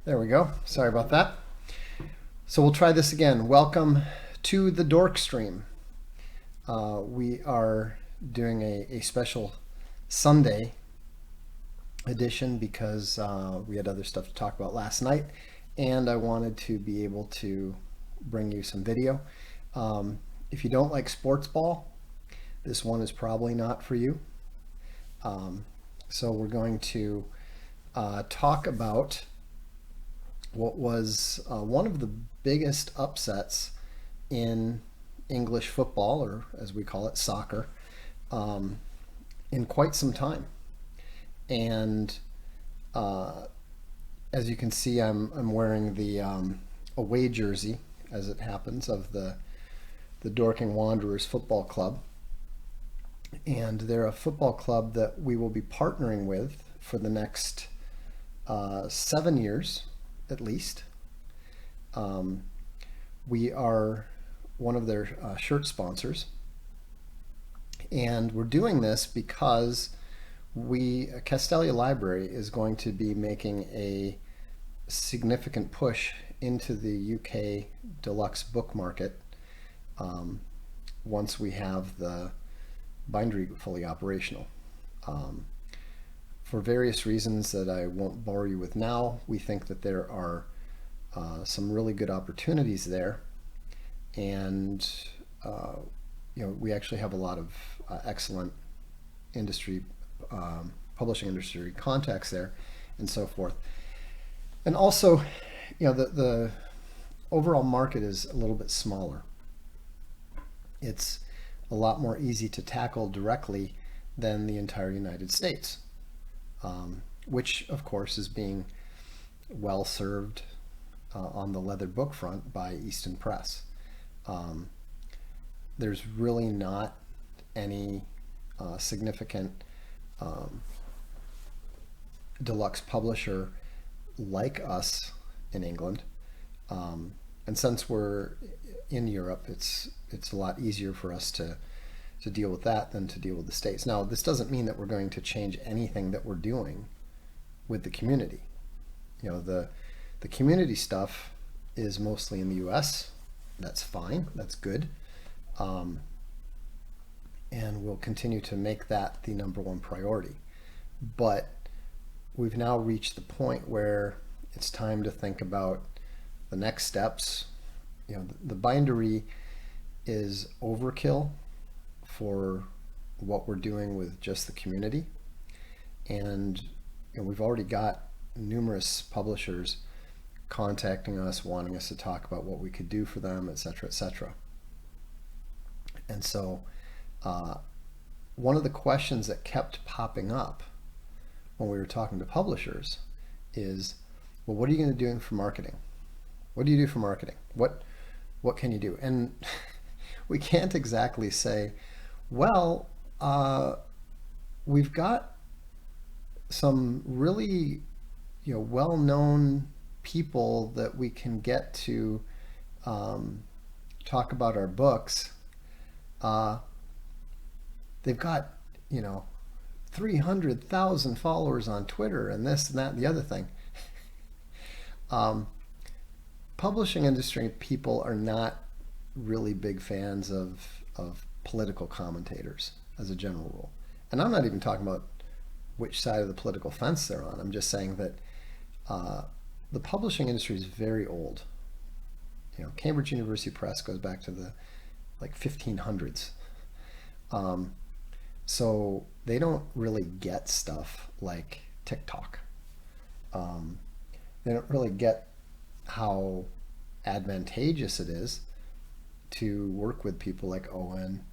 There we go. Sorry about that. So we'll try this again. Welcome to the Dorkstream. We are doing a special Sunday edition because we had other stuff to talk about last night, and I wanted to be able to bring you some video. If you don't like sports ball, this one is probably not for you. So we're going to talk about what was one of the biggest upsets in English football, or as we call it, soccer, in quite some time. And as you can see, I'm wearing the away jersey, as it happens, of the Dorking Wanderers Football Club. And they're a football club that we will be partnering with for the next 7 years, at least. We are one of their shirt sponsors, and we're doing this because Castalia Library is going to be making a significant push into the UK deluxe book market once we have the bindery fully operational. For various reasons that I won't bore you with now, we think that there are some really good opportunities there, and we actually have a lot of excellent industry, publishing industry contacts there, and so forth. And also, the overall market is a little bit smaller. It's a lot more easy to tackle directly than the entire United States. Which of course is being well served on the leather book front by Easton Press. There's really not any significant deluxe publisher like us in England, and since we're in Europe, it's a lot easier for us to deal with that than to deal with the States. Now, this doesn't mean that we're going to change anything that we're doing with the community. The community stuff is mostly in the US. That's fine, that's good. And we'll continue to make that the number one priority. But we've now reached the point where it's time to think about the next steps. The bindery is overkill for what we're doing with just the community, and we've already got numerous publishers contacting us, wanting us to talk about what we could do for them, etc., etc. And so one of the questions that kept popping up when we were talking to publishers is, well, what are you going to do for marketing? What do you do for marketing? What can you do? And we can't exactly say, well, we've got some really well-known people that we can get to talk about our books. They've got 300,000 followers on Twitter and this and that and the other thing. Publishing industry people are not really big fans of political commentators as a general rule. And I'm not even talking about which side of the political fence they're on. I'm just saying that the publishing industry is very old. Cambridge University Press goes back to the 1500s. So they don't really get stuff like TikTok. They don't really get how advantageous it is to work with people like Owen,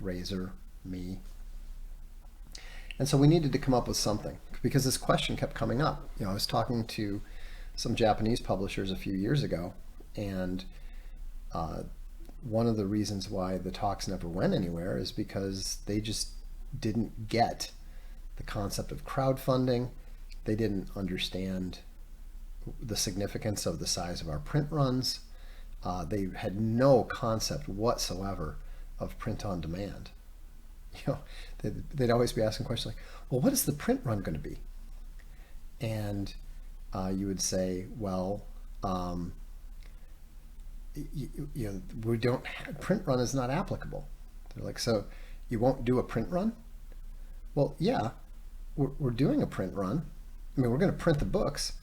Razor, me. And so we needed to come up with something because this question kept coming up. I was talking to some Japanese publishers a few years ago, and one of the reasons why the talks never went anywhere is because they just didn't get the concept of crowdfunding. They didn't understand the significance of the size of our print runs. They had no concept whatsoever of print on demand. They'd always be asking questions like, well, what is the print run going to be? And you would say, well, we don't print run is not applicable. They're like, so you won't do a print run? Well, yeah, we're doing a print run. I mean, we're going to print the books,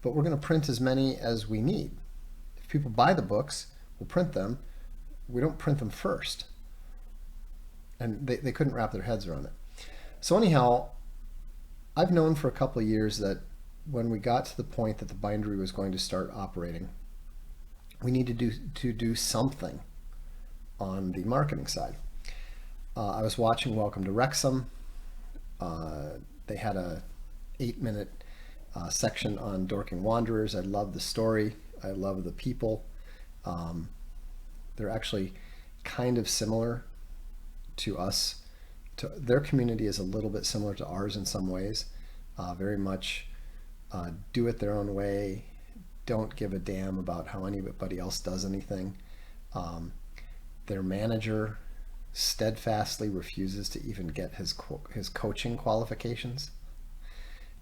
but we're going to print as many as we need. If people buy the books, we'll print them. We don't print them first. And they couldn't wrap their heads around it. So anyhow, I've known for a couple of years that when we got to the point that the bindery was going to start operating, we needed to do something on the marketing side. I was watching Welcome to Wrexham. They had a 8-minute section on Dorking Wanderers. I love the story. I love the people. They're actually kind of similar to us. Their community is a little bit similar to ours in some ways. Very much do it their own way. Don't give a damn about how anybody else does anything. Their manager steadfastly refuses to even get his coaching qualifications.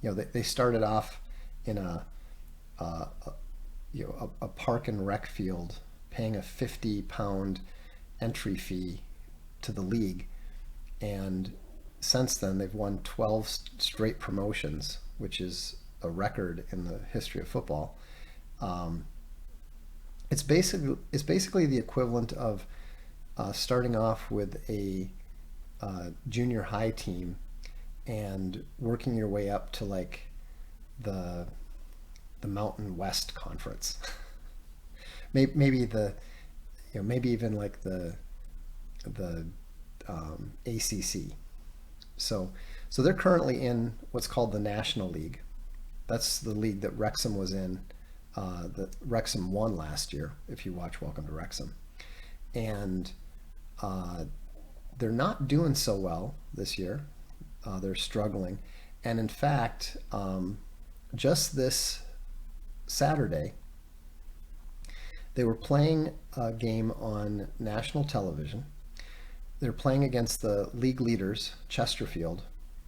They started off in a park and rec field, paying a £50 entry fee to the league, and since then they've won 12 straight promotions, which is a record in the history of football. It's basically the equivalent of starting off with a junior high team and working your way up to like the Mountain West Conference. maybe even like the ACC. So they're currently in what's called the National League. That's the league that Wrexham was in. That Wrexham won last year, if you watch Welcome to Wrexham. And they're not doing so well this year. They're struggling. And in fact, just this Saturday, they were playing a game on national television. They're playing against the league leaders, Chesterfield,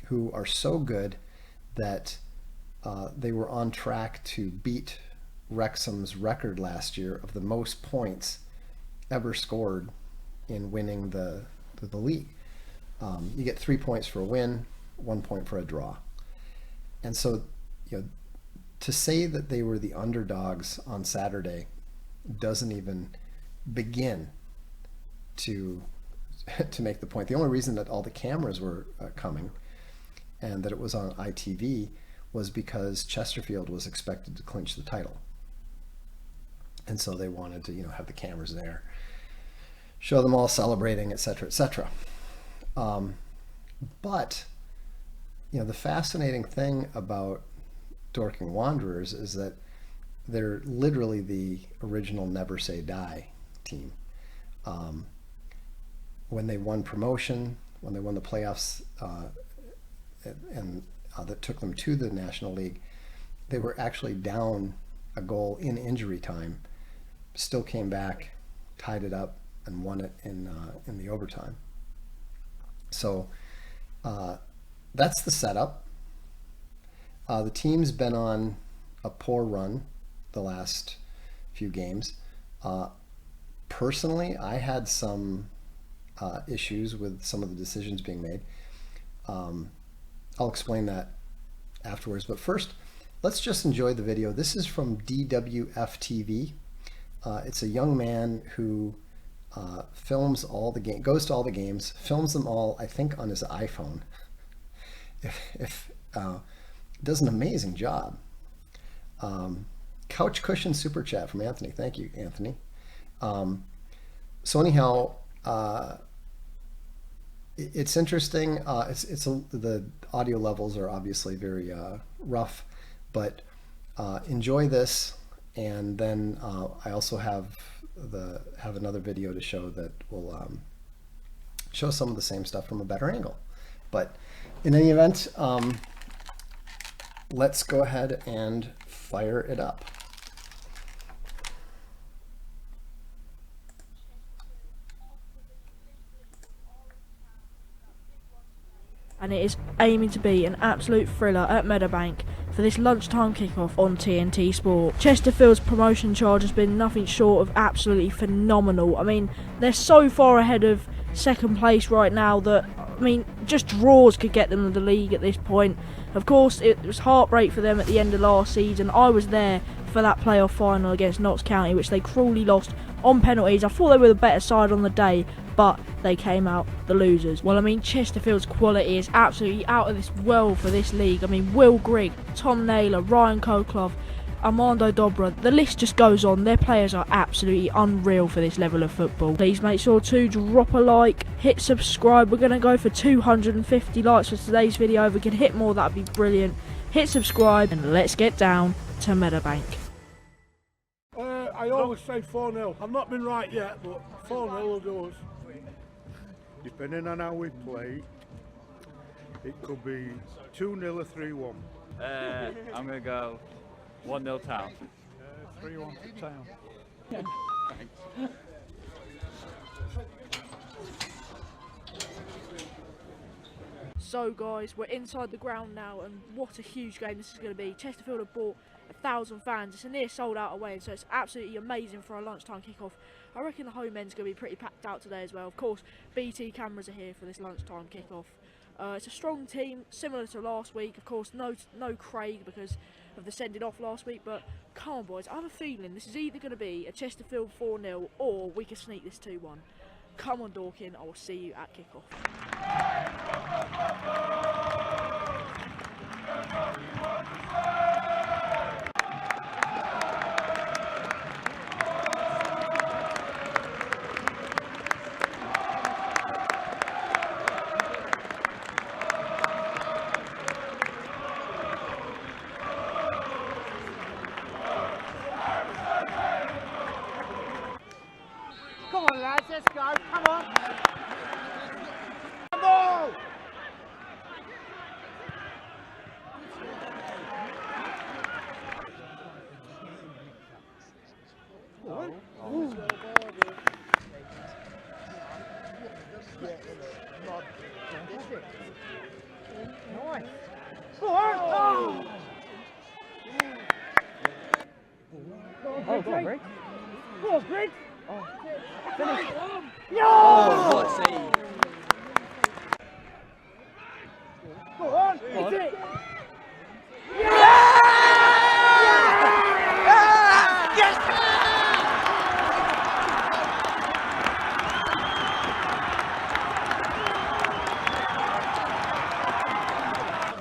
who are so good that they were on track to beat Wrexham's record last year of the most points ever scored in winning the league. You get 3 points for a win, 1 point for a draw. And so, to say that they were the underdogs on Saturday doesn't even begin to make the point. The only reason that all the cameras were coming and that it was on ITV was because Chesterfield was expected to clinch the title. And so they wanted to, have the cameras there, show them all celebrating, et cetera, et cetera. But, the fascinating thing about Dorking Wanderers is that they're literally the original Never Say Die team. When they won promotion, when they won the playoffs, and that took them to the National League, they were actually down a goal in injury time, still came back, tied it up, and won it in the overtime. So that's the setup. The team's been on a poor run the last few games. Personally, I had some issues with some of the decisions being made. I'll explain that afterwards. But first, let's just enjoy the video. This is from DWF-TV. It's a young man who films all the game, goes to all the games, films them all, I think, on his iPhone. Does an amazing job. Couch cushion super chat from Anthony. Thank you, Anthony. So anyhow, it's interesting. The audio levels are obviously very rough, but enjoy this. And then I also have another video to show that will show some of the same stuff from a better angle. But in any event, let's go ahead and fire it up. And it is aiming to be an absolute thriller at Meadowbank for this lunchtime kickoff on TNT Sport. Chesterfield's promotion charge has been nothing short of absolutely phenomenal. I mean, they're so far ahead of second place right now that, I mean, just draws could get them to the league at this point. Of course, it was heartbreak for them at the end of last season. I was there for that playoff final against Notts County, which they cruelly lost on penalties. I thought they were the better side on the day, but they came out the losers. Well, I mean, Chesterfield's quality is absolutely out of this world for this league. I mean, Will Grigg, Tom Naylor, Ryan Koklov, Armando Dobra, the list just goes on. Their players are absolutely unreal for this level of football. Please make sure to drop a like, hit subscribe. We're going to go for 250 likes for today's video. If we can hit more, that'd be brilliant. Hit subscribe and let's get down to Meadowbank. I always say 4-0. I've not been right yet, but 4-0 will do us. Depending on how we play, it could be 2-0 or 3-1. I'm going to go 1-0 Town. 3-1 to Town. So guys, we're inside the ground now, and what a huge game this is going to be. Chesterfield have brought 1,000 fans. It's a near sold out away, so it's absolutely amazing for a lunchtime kickoff. I reckon the home end's going to be pretty packed out today as well. Of course, BT cameras are here for this lunchtime kickoff. It's a strong team, similar to last week. Of course, no Craig because of the sending off last week, but come on boys, I have a feeling this is either going to be a Chesterfield 4-0 or we can sneak this 2-1. Come on Dorking, I will see you at kickoff. Come on lads, let's go, come on! Come on! Nice! Go on! Oh, go on, Greg! Go on, Greg! Finish! No! Oh, what a save! Go on! Hit it!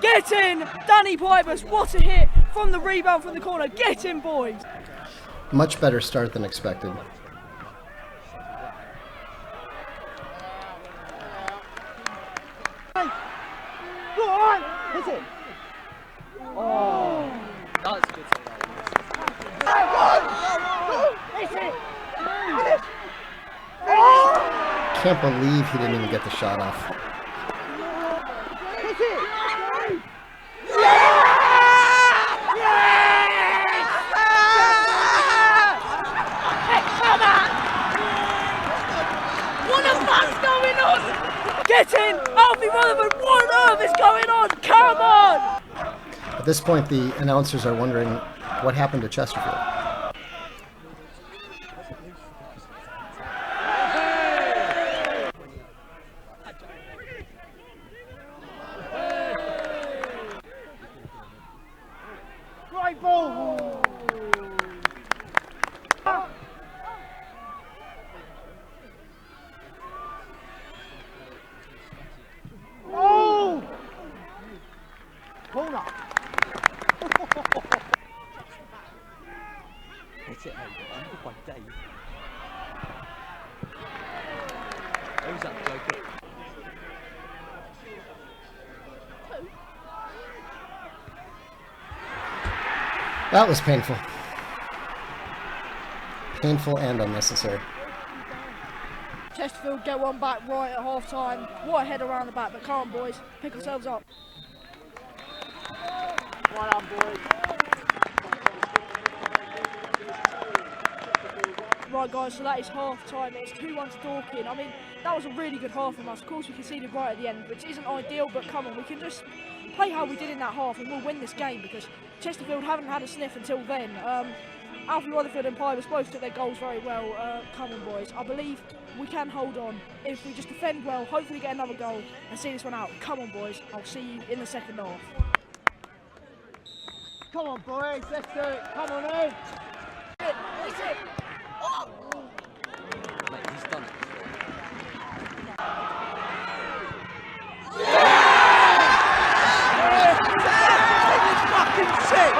Get in! Danny Pipers, what a hit from the rebound from the corner. Get in, boys! Much better start than expected. Go on! Hit it! Oh! That's a good save. Hit it! Can't believe he didn't even get the shot off. Hit it! Get in! Alfie Rutherford, what on earth is going on? Come on! At this point, the announcers are wondering what happened to Chesterfield. Go That's it, mate. Good one, Dave. Who's that, Joker? That was painful. Painful and unnecessary. Chesterfield get one back right at half time. What a head around the back, but come on, boys, pick ourselves up. Well done, boys. Right, guys, so that is half time. It's 2-1 to Dorking. I mean, that was a really good half from us. Of course, we conceded right at the end, which isn't ideal, but come on, we can just play how we did in that half and we'll win this game because Chesterfield haven't had a sniff until then. Alfie Rutherford and Pye were supposed to hit their goals very well. Come on, boys. I believe we can hold on. If we just defend well, hopefully get another goal and see this one out. Come on, boys. I'll see you in the second half. Come on, boys. Let's do it. Come on in. That's it. Mate, he's done it. Fucking shit!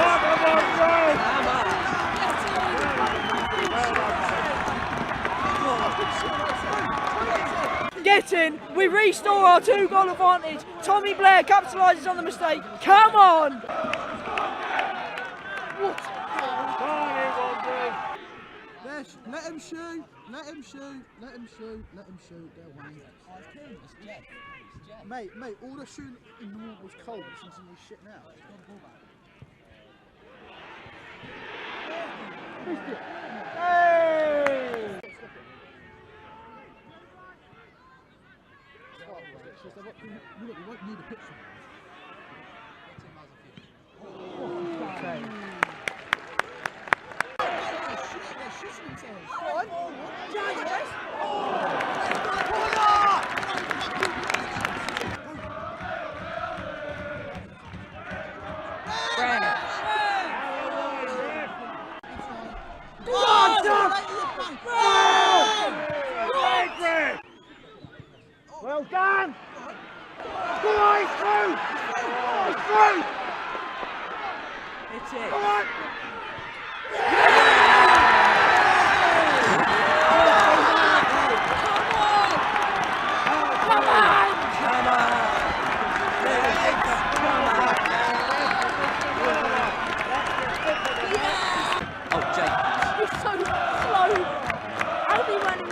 Get in! We restore our 2-goal advantage. Tommy Blair capitalises on the mistake. Come on! What? Let him shoot, let him shoot, let him shoot, let him shoot, they're winning. It's Jeff. Mate, all the shooting in the water was cold, it's into this shit now. Hey! We won't need a pitch from Well done! Go on, he's through! He's through! Hit it. Go on! Oh, Jake. He's so slow. Alfie running.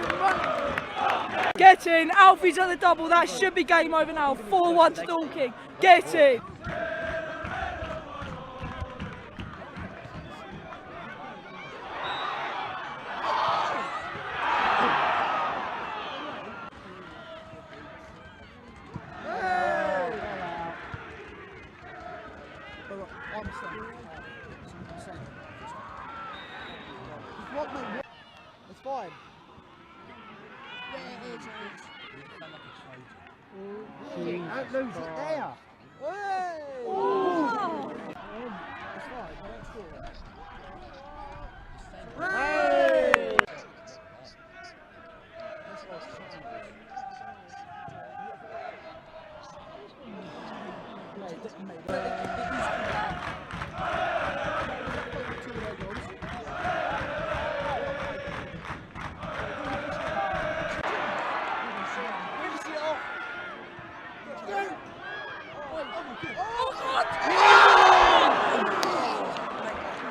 Get in. Alfie's at the double. That should be game over now. 4-1 to Dorking. Get in. It's fine. Don't lose it there. It's fine, I don't score. Hey!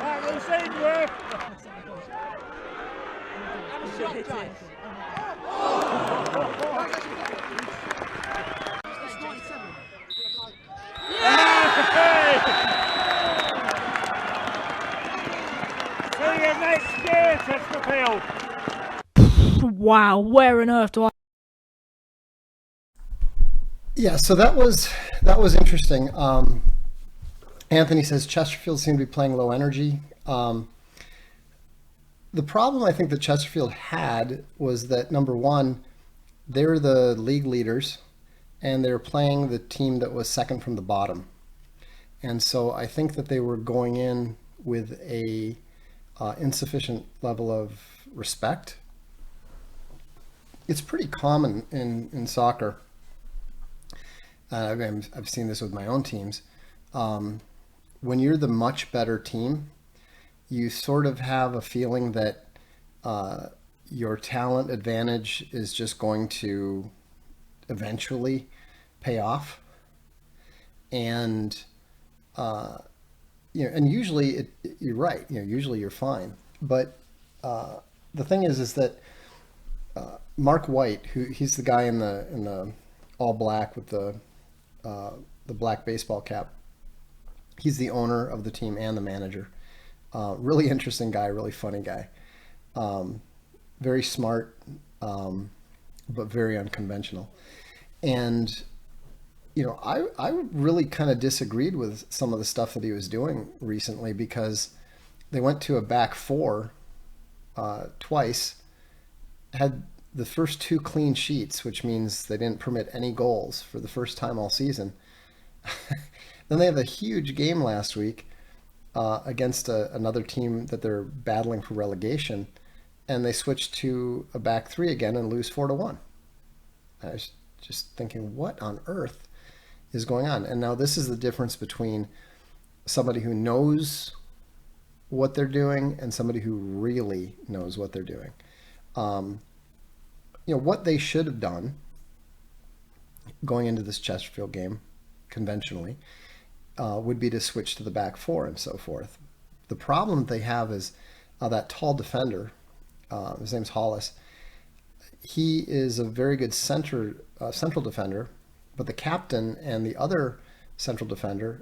Right, we'll see you. Hit it. See you next year, Chesterfield. Wow, where on earth do I... Yeah, so that was interesting. Anthony says Chesterfield seemed to be playing low energy. The problem I think that Chesterfield had was that, number one, they're the league leaders and they're playing the team that was second from the bottom. And so I think that they were going in with a insufficient level of respect. It's pretty common in soccer. I've seen this with my own teams. When you're the much better team, you sort of have a feeling that your talent advantage is just going to eventually pay off. And and usually you're right. Usually you're fine. But the thing is that Mark White, he's the guy in the all black with the black baseball cap. He's the owner of the team and the manager. Really interesting guy, really funny guy. Very smart, but very unconventional. And I really kind of disagreed with some of the stuff that he was doing recently, because they went to a back four twice, had the first 2 clean sheets, which means they didn't permit any goals for the first time all season. Then they have a huge game last week against another team that they're battling for relegation, and they switch to a back 3 again and lose 4-1. I was just thinking, what on earth is going on? And now this is the difference between somebody who knows what they're doing and somebody who really knows what they're doing. What they should have done going into this Chesterfield game conventionally would be to switch to the back 4 and so forth. The problem they have is that tall defender, his name's Hollis. He is a very good central defender, but the captain and the other central defender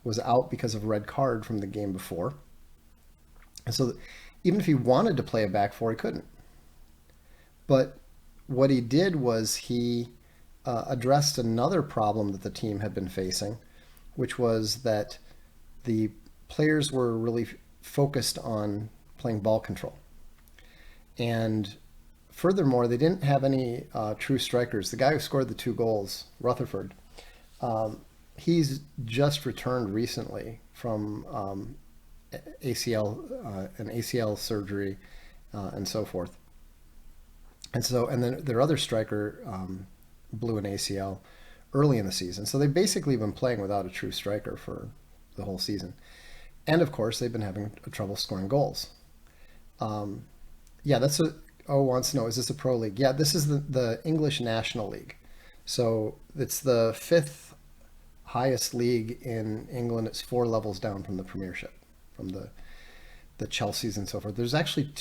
was out because of a red card from the game before. And so even if he wanted to play a back 4, he couldn't. But what he did was he addressed another problem that the team had been facing, which was that the players were really focused on playing ball control. And furthermore, they didn't have any true strikers. The guy who scored the 2 goals, Rutherford, he's just returned recently from an ACL surgery and so forth. And then their other striker blew an ACL early in the season. So they've basically been playing without a true striker for the whole season. And of course, they've been having trouble scoring goals. That's what wants to know, is this a pro league? Yeah, this is the English National League. So it's the 5th highest league in England. It's 4 levels down from the Premiership, from the Chelseas and so forth. There's actually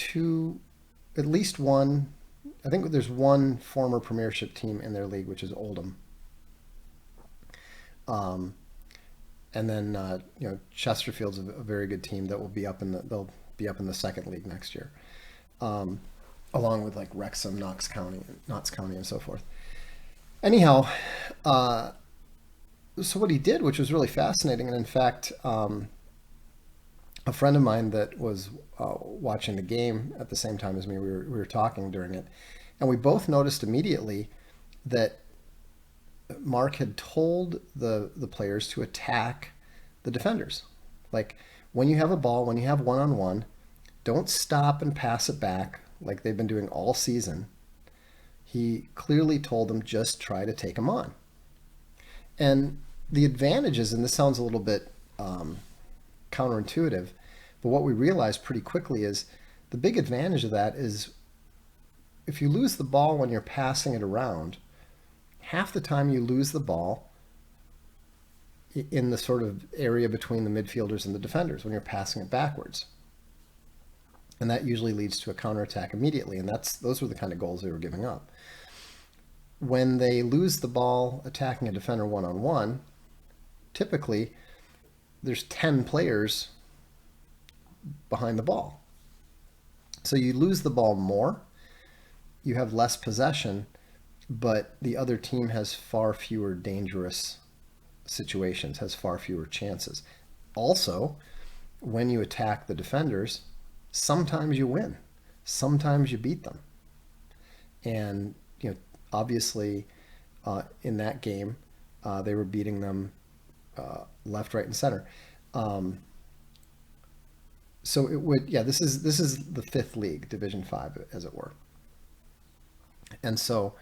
at least one, I think there's one former Premiership team in their league, which is Oldham. And then Chesterfield's a very good team that will be up in the 2nd league next year, along with like Wrexham, Notts County, and so forth. Anyhow, so what he did, which was really fascinating, and in fact, a friend of mine that was watching the game at the same time as me, we were talking during it, and we both noticed immediately that Mark had told the players to attack the defenders. Like, when you have a ball, when you have one-on-one, don't stop and pass it back like they've been doing all season. He clearly told them, just try to take them on. And the advantages, and this sounds a little bit counterintuitive, but what we realized pretty quickly is the big advantage of that is if you lose the ball when you're passing it around, half the time you lose the ball in the sort of area between the midfielders and the defenders when you're passing it backwards. And that usually leads to a counterattack immediately, and those were the kind of goals they were giving up. When they lose the ball attacking a defender one-on-one, typically there's 10 players behind the ball. So you lose the ball more, you have less possession, but the other team has far fewer dangerous situations, has far fewer chances. Also, when you attack the defenders, sometimes you win, sometimes you beat them. And obviously in that game they were beating them left, right, and center. So it would, this is the 5th league, Division 5, as it were. And so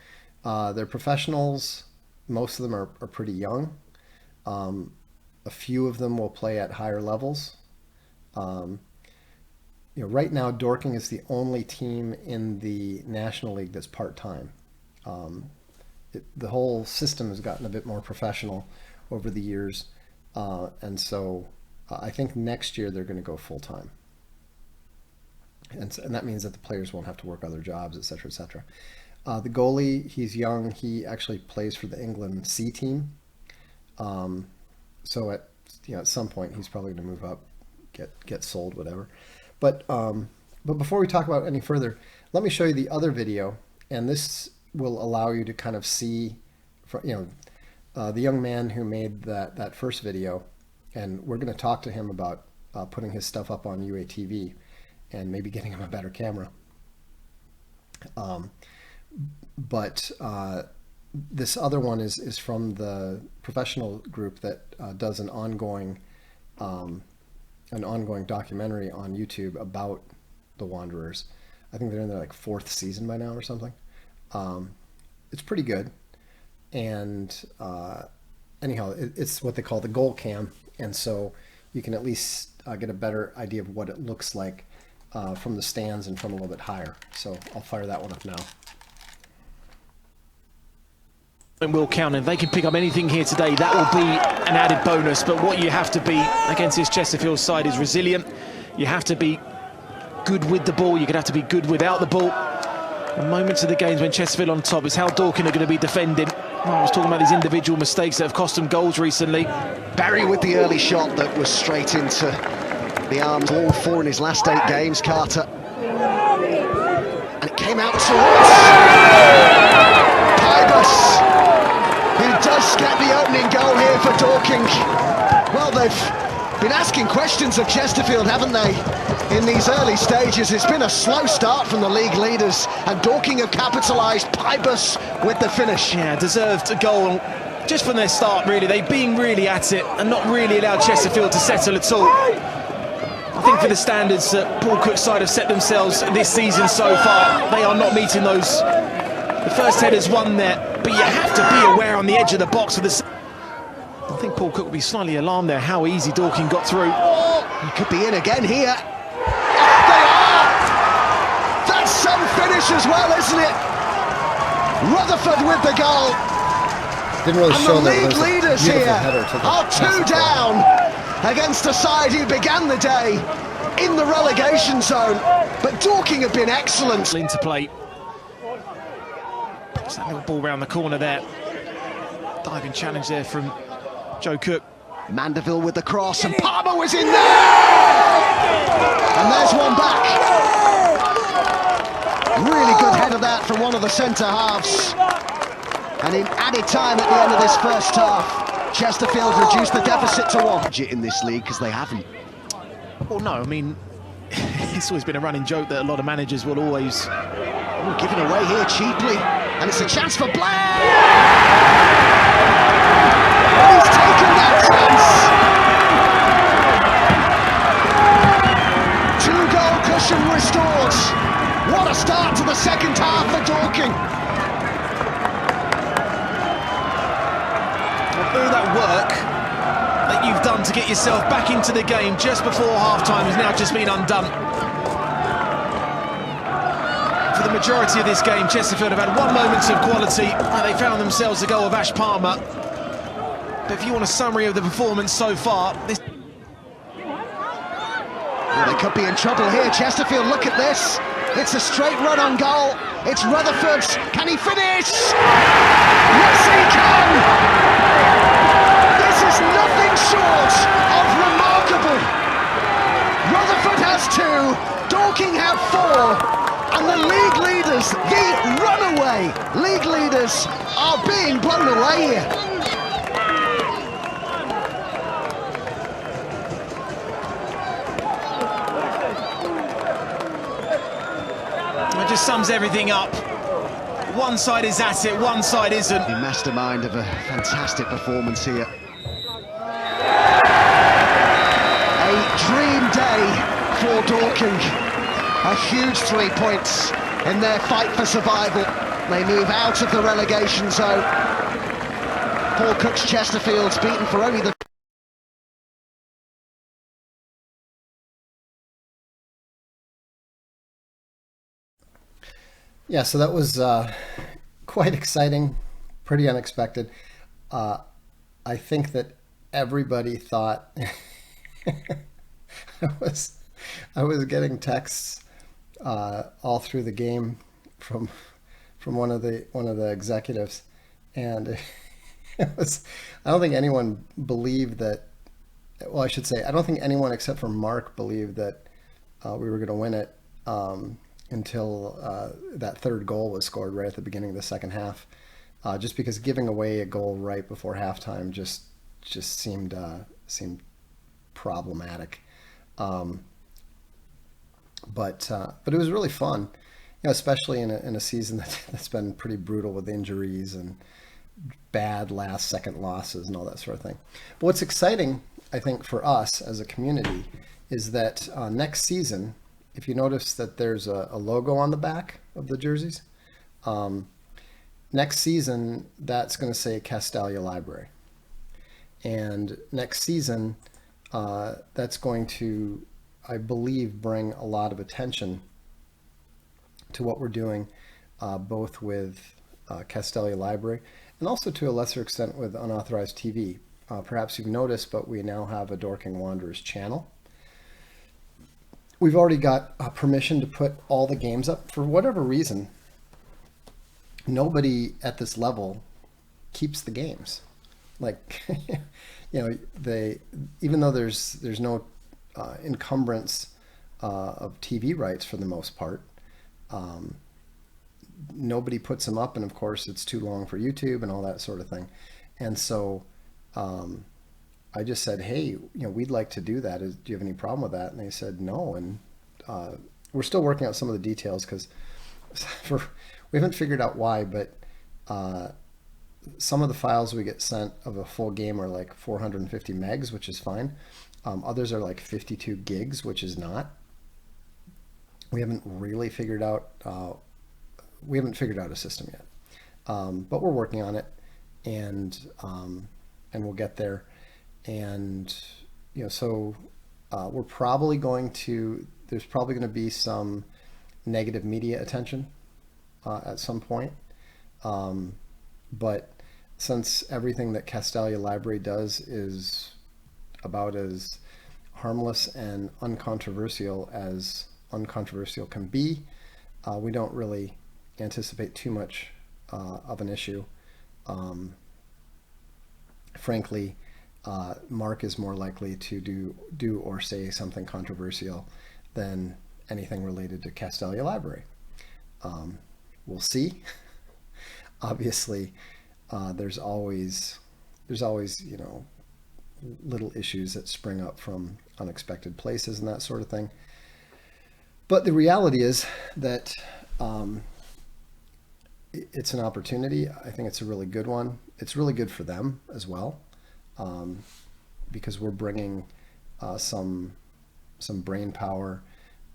they're professionals. Most of them are pretty young. A few of them will play at higher levels. right now Dorking is the only team in the National League that's part-time. The whole system has gotten a bit more professional over the years, and so I think next year they're going to go full-time. And that means that the players won't have to work other jobs, et cetera, et cetera. The goalie, he's young. He actually plays for the England C team. So at some point he's probably going to move up, get sold, whatever. But before we talk about any further, let me show you the other video, and this will allow you to kind of see, the young man who made that first video, and we're going to talk to him about putting his stuff up on UATV and maybe getting him a better camera. But this other one is from the professional group that does an ongoing documentary on YouTube about the Wanderers. I think they're in their 4th season by now or something. It's pretty good. And anyhow, it's what they call the goal cam, and so you can at least get a better idea of what it looks like from the stands and from a little bit higher. So I'll fire that one up now. And will count, and if they can pick up anything here today, that will be an added bonus. But what you have to be against this Chesterfield side is resilient. You have to be good with the ball. You're going to have to be good without the ball. The moments of the games when Chesterfield on top is how Dorking are going to be defending. I was talking about these individual mistakes that have cost them goals recently. Barry with the early shot that was straight into the arms. All 4 in his last 8 games, Carter. And it came out towards Pybus, who does get the opening goal here for Dorking. Well, they've been asking questions of Chesterfield, haven't they, in these early stages? It's been a slow start from the league leaders, and Dorking have capitalised. Pybus with the finish. Yeah, deserved a goal just from their start, really. They've been really at it and not really allowed Chesterfield to settle at all. I think for the standards that Paul Cook's side have set themselves this season so far, they are not meeting those. The first header's won there, but you have to be aware on the edge of the box of the... I think Paul Cook will be slightly alarmed there how easy Dorking got through. He could be in again here. They are! That's some finish as well, isn't it? Rutherford with the goal. Didn't really and show the league leaders here are 2 down against a side who began the day in the relegation zone. But Dorking have been excellent. Into play. Just that little ball round the corner there. Diving challenge there from Joe Cook. Mandeville with the cross, and Palmer was in there! And there's one back. Really good header that from one of the centre halves. And in added time at the end of this first half, Chesterfield reduced the deficit to 1. In this league, because they haven't. Well, no, I mean, it's always been a running joke that a lot of managers will always... Oh, given away here cheaply, and it's a chance for Blair! He's taken that chance! 2-goal cushion restored. What a start to the second half for Dorking. All that work that you've done to get yourself back into the game just before half-time has now just been undone. For the majority of this game, Chesterfield have had 1 moment of quality, and they found themselves a goal of Ash Palmer. But if you want a summary of the performance so far, this... Well, they could be in trouble here. Chesterfield, look at this. It's a straight run on goal. It's Rutherford. Can he finish? Yes, he can! This is nothing short of remarkable. Rutherford has 2, Dorking have 4, and the league leaders, the runaway league leaders, are being blown away here. It just sums everything up. One side is at it, one side isn't. The mastermind of a fantastic performance here. A dream day for Dorking. A huge 3 points in their fight for survival. They move out of the relegation zone. Paul Cook's Chesterfield's beaten for only the Yeah, so that was quite exciting, pretty unexpected. I think that everybody thought I was I was getting texts all through the game from one of the executives, and it was, I don't think anyone believed that. Well, I should say I don't think anyone except for Mark believed that we were going to win it until that third goal was scored right at the beginning of the second half. Just because giving away a goal right before halftime just seemed problematic. But it was really fun, especially in a season that's been pretty brutal with injuries and bad last second losses and all that sort of thing. But what's exciting, I think, for us as a community is that next season, if you notice that there's a logo on the back of the jerseys, next season that's going to say Castalia Library. And next season, that's going to, I believe, bring a lot of attention to what we're doing, both with Castalia Library and also to a lesser extent with Unauthorized TV. Perhaps you've noticed, but we now have a Dorking Wanderers channel. We've already got permission to put all the games up. For whatever reason, nobody at this level keeps the games. Like, they, even though there's no encumbrance of TV rights for the most part, nobody puts them up, and of course it's too long for YouTube and all that sort of thing. And so I just said, hey, we'd like to do that. Do you have any problem with that? And they said no. And we're still working out some of the details because we haven't figured out why, but some of the files we get sent of a full game are like 450 megs, which is fine. Others are like 52 gigs, which is not. We haven't really figured out. We haven't figured out a system yet, but we're working on it, and we'll get there. And so we're probably going to. There's probably going to be some negative media attention at some point. But since everything that Castalia Library does is about as harmless and uncontroversial as uncontroversial can be, we don't really anticipate too much of an issue. Frankly, Mark is more likely to do or say something controversial than anything related to Castalia Library. We'll see. Obviously, there's always little issues that spring up from unexpected places and that sort of thing. But the reality is that it's an opportunity. I think it's a really good one. It's really good for them as well, because we're bringing some brain power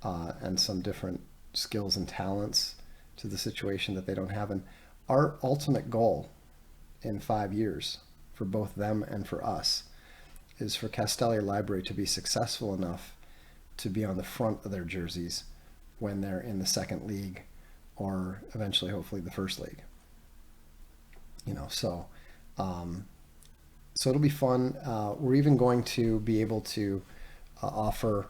and some different skills and talents to the situation that they don't have. And our ultimate goal in 5 years for both them and for us is for Castalia Library to be successful enough to be on the front of their jerseys when they're in the second league, or eventually, hopefully, the first league. So it'll be fun. We're even going to be able to offer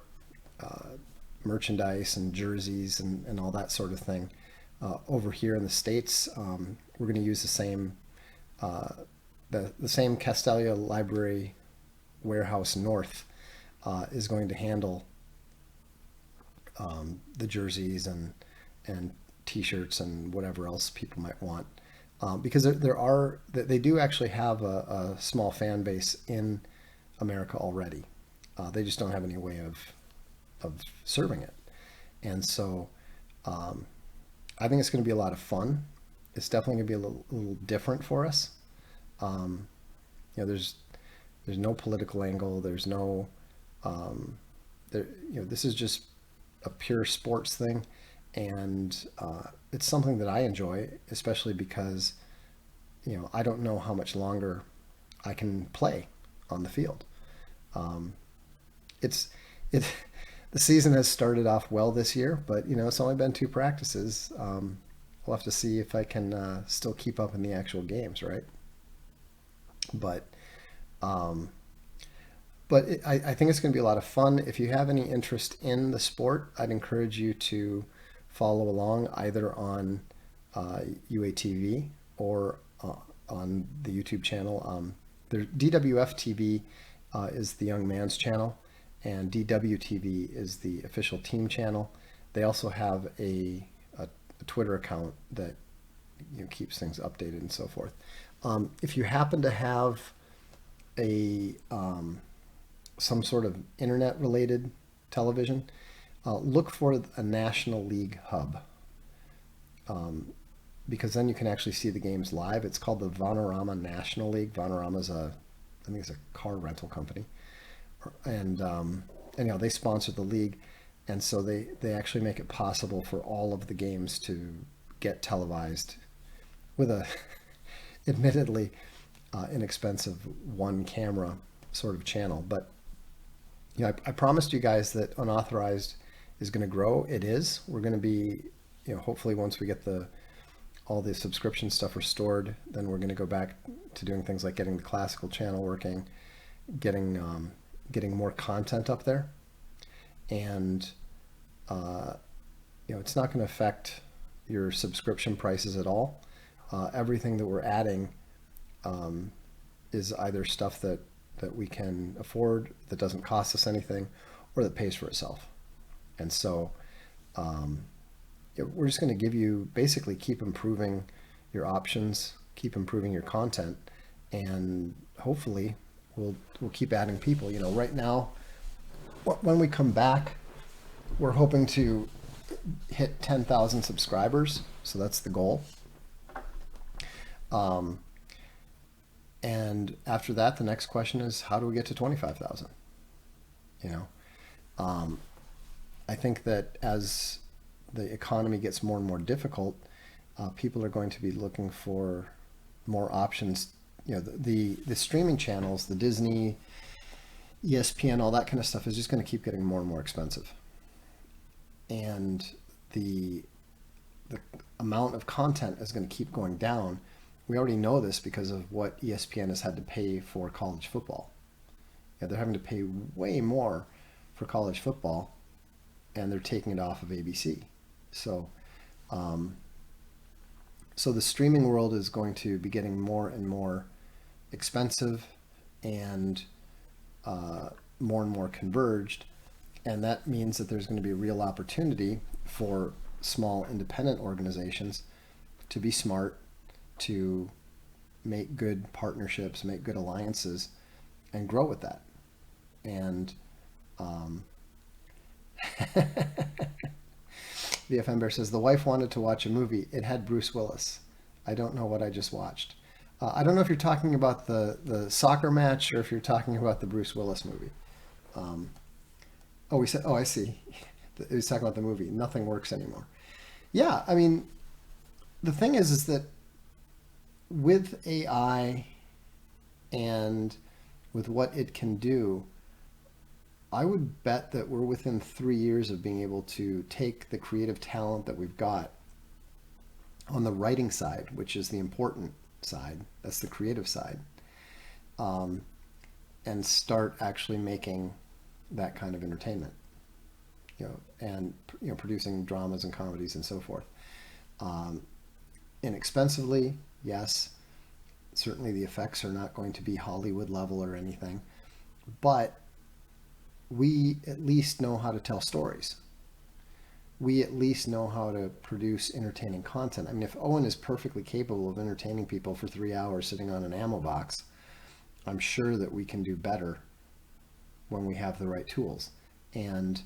merchandise and jerseys and all that sort of thing over here in the States. We're going to use the same Castalia Library Warehouse North is going to handle the jerseys and T-shirts and whatever else people might want, because they do actually have a small fan base in America already. They just don't have any way of serving it, and so I think it's going to be a lot of fun. It's definitely going to be a little different for us. There's no political angle. There's no this is just a pure sports thing, and it's something that I enjoy, especially because I don't know how much longer I can play on the field. The season has started off well this year, but it's only been 2 practices. we'll have to see if I can still keep up in the actual games, right? But I think it's going to be a lot of fun. If you have any interest in the sport, I'd encourage you to follow along either on UATV or on the YouTube channel. DWF TV is the young man's channel, and DWTV is the official team channel. They also have a Twitter account that keeps things updated and so forth. If you happen to have a some sort of internet related television, look for a National League hub, because then you can actually see the games live. It's called the Vanarama National League. Vanarama is I think it's a car rental company, and they sponsor the league, and so they actually make it possible for all of the games to get televised with a admittedly inexpensive one camera sort of channel. But I promised you guys that unauthorized is going to grow. It is. We're going to be, hopefully once we get all the subscription stuff restored, then we're going to go back to doing things like getting the classical channel working, getting more content up there, and it's not going to affect your subscription prices at all. Everything that we're adding is either stuff that we can afford, that doesn't cost us anything, or that pays for itself. And so we're just going to give you, basically keep improving your options, keep improving your content, and hopefully we'll keep adding people. Right now, when we come back, we're hoping to hit 10,000 subscribers. So that's the goal. And after that, the next question is, how do we get to 25,000? I think that as the economy gets more and more difficult, people are going to be looking for more options. The streaming channels, the Disney, ESPN, all that kind of stuff is just going to keep getting more and more expensive. And the amount of content is going to keep going down. We already know this because of what ESPN has had to pay for college football. They're having to pay way more for college football, and they're taking it off of ABC. So the streaming world is going to be getting more and more expensive and more converged. And that means that there's going to be a real opportunity for small independent organizations to be smart, to make good partnerships, make good alliances, and grow with that. And VFM Bear says, the wife wanted to watch a movie. It had Bruce Willis. I don't know what I just watched. I don't know if you're talking about the soccer match or if you're talking about the Bruce Willis movie. I see. He was talking about the movie. Nothing works anymore. Yeah, I mean, the thing is that with AI and with what it can do, I would bet that we're within 3 years of being able to take the creative talent that we've got on the writing side, which is the important side, that's the creative side, and start actually making that kind of entertainment, and producing dramas and comedies and so forth. Inexpensively, yes. Certainly the effects are not going to be Hollywood level or anything, but we at least know how to tell stories. We at least know how to produce entertaining content. I mean, if Owen is perfectly capable of entertaining people for 3 hours sitting on an ammo box, I'm sure that we can do better when we have the right tools. And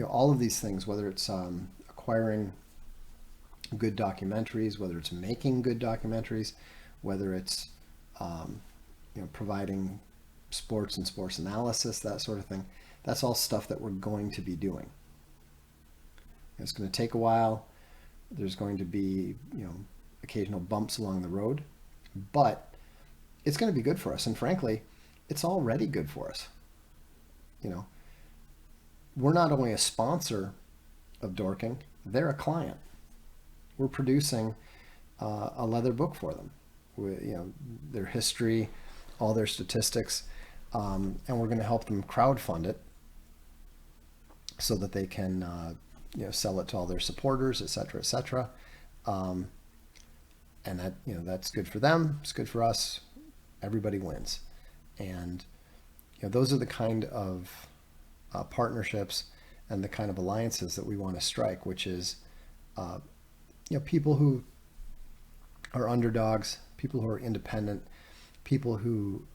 all of these things, whether it's acquiring good documentaries, whether it's making good documentaries, whether it's providing sports and sports analysis, that sort of thing, that's all stuff that we're going to be doing. It's going to take a while. There's going to be occasional bumps along the road, but it's going to be good for us. And frankly, it's already good for us. We're not only a sponsor of Dorking, they're a client. we're producing a leather book for them with, you know, their history, all their statistics, and we're going to help them crowdfund it so that they can you know, sell it to all their supporters, et cetera, et cetera. And that, you know, that's good for them, it's good for us, everybody wins. And you know, those are the kind of partnerships and the kind of alliances that we want to strike, which is you know, people who are underdogs, people who are independent, people who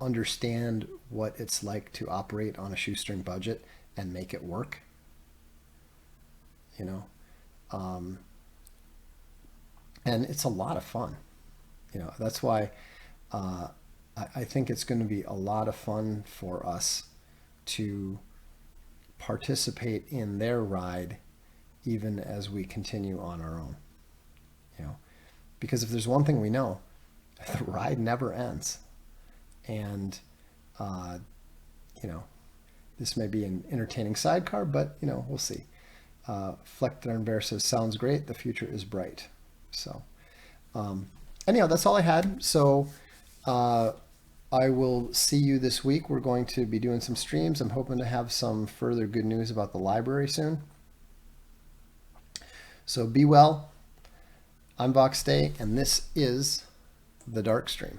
understand what it's like to operate on a shoestring budget and make it work, you know. And it's a lot of fun, you know. That's why I think it's going to be a lot of fun for us to participate in their ride, even as we continue on our own, you know. Because if there's one thing we know, the ride never ends. And you know, this may be an entertaining sidecar, but you know, we'll see. Fleckner and Bear says, sounds great, the future is bright. So anyhow, that's all I had. So I will see you this week. We're going to be doing some streams. I'm hoping to have some further good news about the library soon. So be well. I'm Vox Day, and this is the Darkstream.